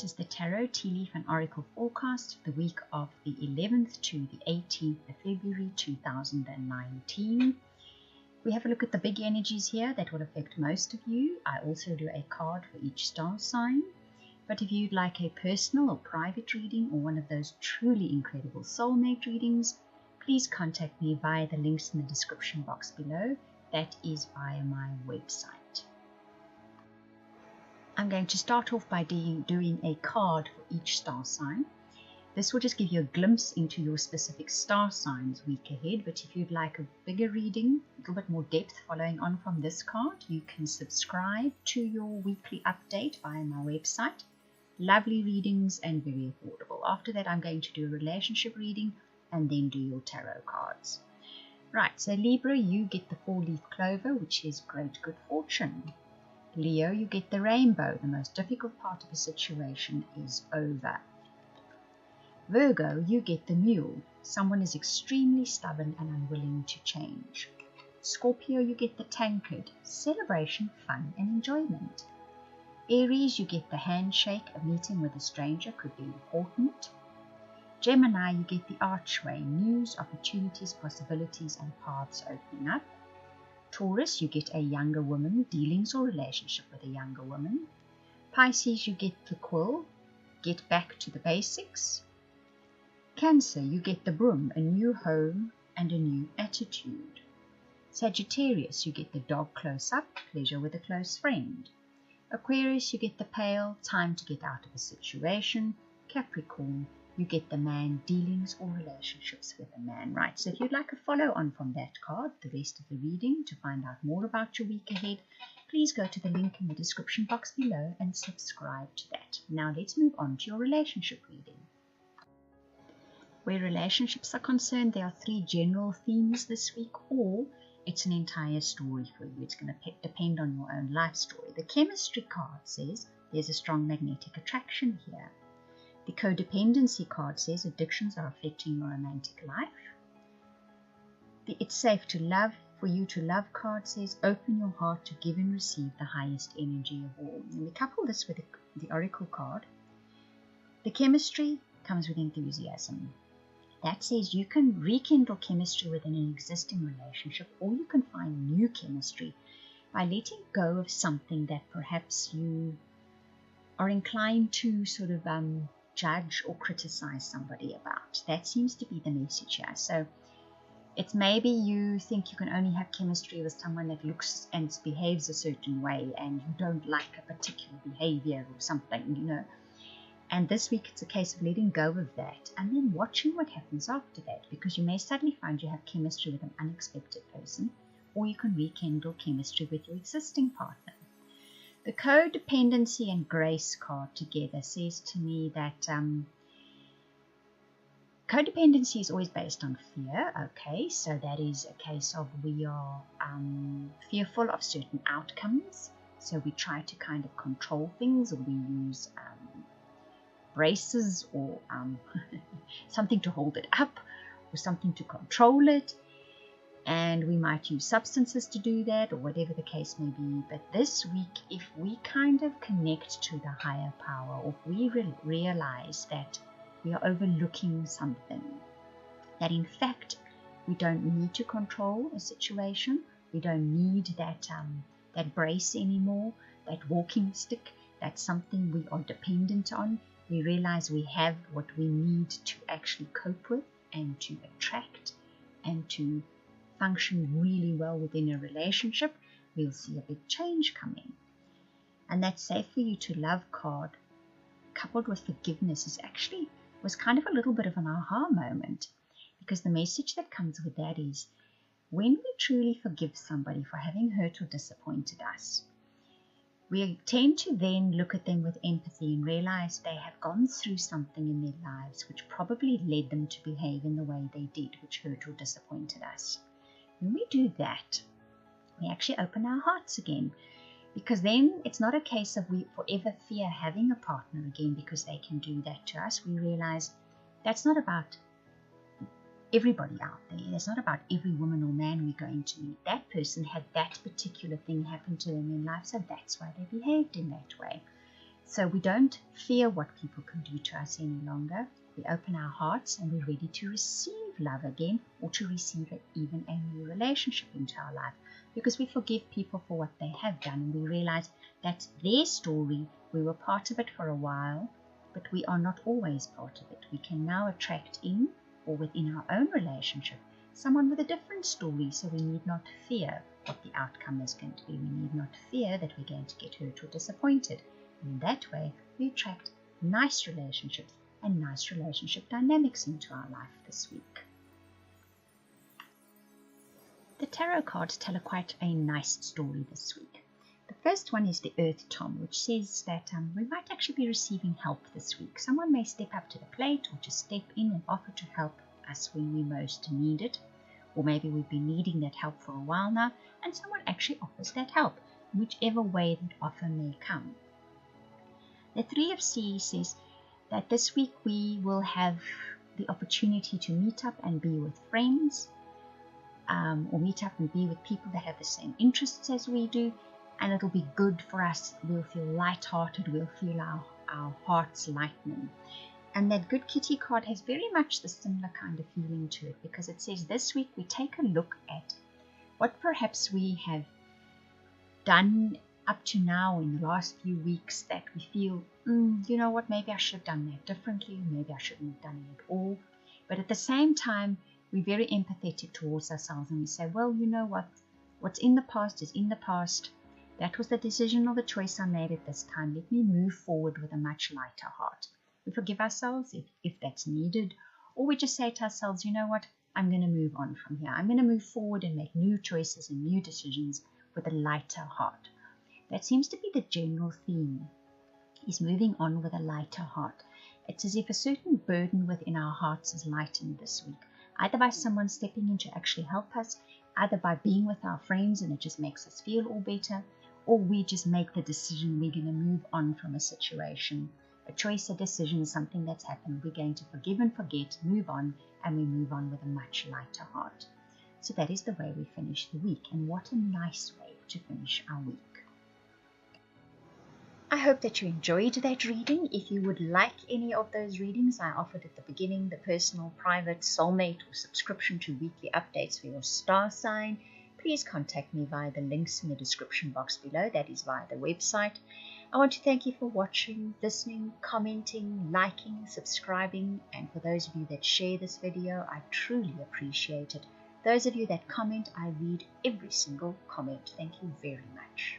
this is the Tarot, Tea Leaf and Oracle forecast for the week of the 11th to the 18th of February 2019. We have a look at the big energies here that will affect most of you. I also do a card for each star sign. But if you'd like a personal or private reading or one of those truly incredible soulmate readings, please contact me via the links in the description box below. That is via my website. I'm going to start off by doing a card for each star sign. This will just give you a glimpse into your specific star sign's week ahead, but if you'd like a bigger reading, a little bit more depth following on from this card, you can subscribe to your weekly update via my website. Lovely readings and very affordable. After that, I'm going to do a relationship reading and then do your tarot cards. Right, so Libra, you get the 4-leaf clover, which is great good fortune. Leo, you get the rainbow. The most difficult part of a situation is over. Virgo, you get the mule. Someone is extremely stubborn and unwilling to change. Scorpio, you get the tankard. Celebration, fun and enjoyment. Aries, you get the handshake. A meeting with a stranger could be important. Gemini, you get the archway. News, opportunities, possibilities and paths opening up. Taurus, you get a younger woman, dealings or relationship with a younger woman. Pisces, you get the quill, get back to the basics. Cancer, you get the broom, a new home and a new attitude. Sagittarius, you get the dog close up, pleasure with a close friend. Aquarius, you get the pail, time to get out of a situation. Capricorn, you get the man, dealings or relationships with a man. Right, so if you'd like a follow on from that card, the rest of the reading, to find out more about your week ahead, please go to the link in the description box below and subscribe to that. Now let's move on to your relationship reading. Where relationships are concerned, there are 3 general themes this week, or it's an entire story for you. It's going to depend on your own life story. The chemistry card says there's a strong magnetic attraction here. The codependency card says addictions are affecting your romantic life. The it's safe to love, for you to love card says open your heart to give and receive the highest energy of all. And we couple this with the oracle card. The chemistry comes with enthusiasm. That says you can rekindle chemistry within an existing relationship, or you can find new chemistry by letting go of something that perhaps you are inclined to sort of judge or criticize somebody about. That seems to be the message here. So it's maybe you think you can only have chemistry with someone that looks and behaves a certain way and you don't like a particular behavior or something, you know. And this week it's a case of letting go of that and then watching what happens after that, because you may suddenly find you have chemistry with an unexpected person, or you can rekindle chemistry with your existing partner. The codependency and grace card together says to me that codependency is always based on fear. Okay, so that is a case of we are fearful of certain outcomes. So we try to kind of control things, or we use braces or something to hold it up, or something to control it. And we might use substances to do that, or whatever the case may be. But this week, if we kind of connect to the higher power, or if we realize that we are overlooking something, that in fact we don't need to control a situation, we don't need that brace anymore, that walking stick, that's something we are dependent on. We realize we have what we need to actually cope with and to attract and to function really well within a relationship. We'll see a big change coming. And that safe for you to love card, coupled with forgiveness, was kind of a little bit of an aha moment, because the message that comes with that is when we truly forgive somebody for having hurt or disappointed us, we tend to then look at them with empathy and realize they have gone through something in their lives which probably led them to behave in the way they did, which hurt or disappointed us. When we do that, we actually open our hearts again, because then it's not a case of we forever fear having a partner again because they can do that to us. We realize that's not about everybody out there. It's not about every woman or man we're going to meet. That person had that particular thing happen to them in life, so that's why they behaved in that way. So we don't fear what people can do to us any longer. We open our hearts and we're ready to receive love again, or to receive even a new relationship into our life, because we forgive people for what they have done, and we realize that's their story. We were part of it for a while, but we are not always part of it. We can now attract in, or within our own relationship, someone with a different story, so we need not fear what the outcome is going to be. We need not fear that we're going to get hurt or disappointed. And in that way, we attract nice relationships and nice relationship dynamics into our life this week. The tarot cards tell quite a nice story this week. The first one is the Earth Tom, which says that we might actually be receiving help this week. Someone may step up to the plate or just step in and offer to help us when we most need it. Or maybe we've been needing that help for a while now, and someone actually offers that help, whichever way that offer may come. The Three of Seas says that this week we will have the opportunity to meet up and be with friends, or meet up and be with people that have the same interests as we do, and it'll be good for us. We'll feel light-hearted, we'll feel our hearts lightening. And that Good Kitty card has very much the similar kind of feeling to it, because it says this week we take a look at what perhaps we have done up to now in the last few weeks that we feel, you know what, maybe I should have done that differently, maybe I shouldn't have done it at all. But at the same time, we're very empathetic towards ourselves, and we say, well, you know what, what's in the past is in the past. That was the decision or the choice I made at this time. Let me move forward with a much lighter heart. We forgive ourselves if that's needed, or we just say to ourselves, you know what, I'm going to move on from here. I'm going to move forward and make new choices and new decisions with a lighter heart. That seems to be the general theme, is moving on with a lighter heart. It's as if a certain burden within our hearts is lightened this week, either by someone stepping in to actually help us, either by being with our friends and it just makes us feel all better, or we just make the decision we're going to move on from a situation. A choice, a decision, something that's happened. We're going to forgive and forget, move on, and we move on with a much lighter heart. So that is the way we finish the week, and what a nice way to finish our week. I hope that you enjoyed that reading. If you would like any of those readings I offered at the beginning, the personal, private, soulmate, or subscription to weekly updates for your star sign, please contact me via the links in the description box below. That is via the website. I want to thank you for watching, listening, commenting, liking, subscribing, and for those of you that share this video, I truly appreciate it. Those of you that comment, I read every single comment. Thank you very much.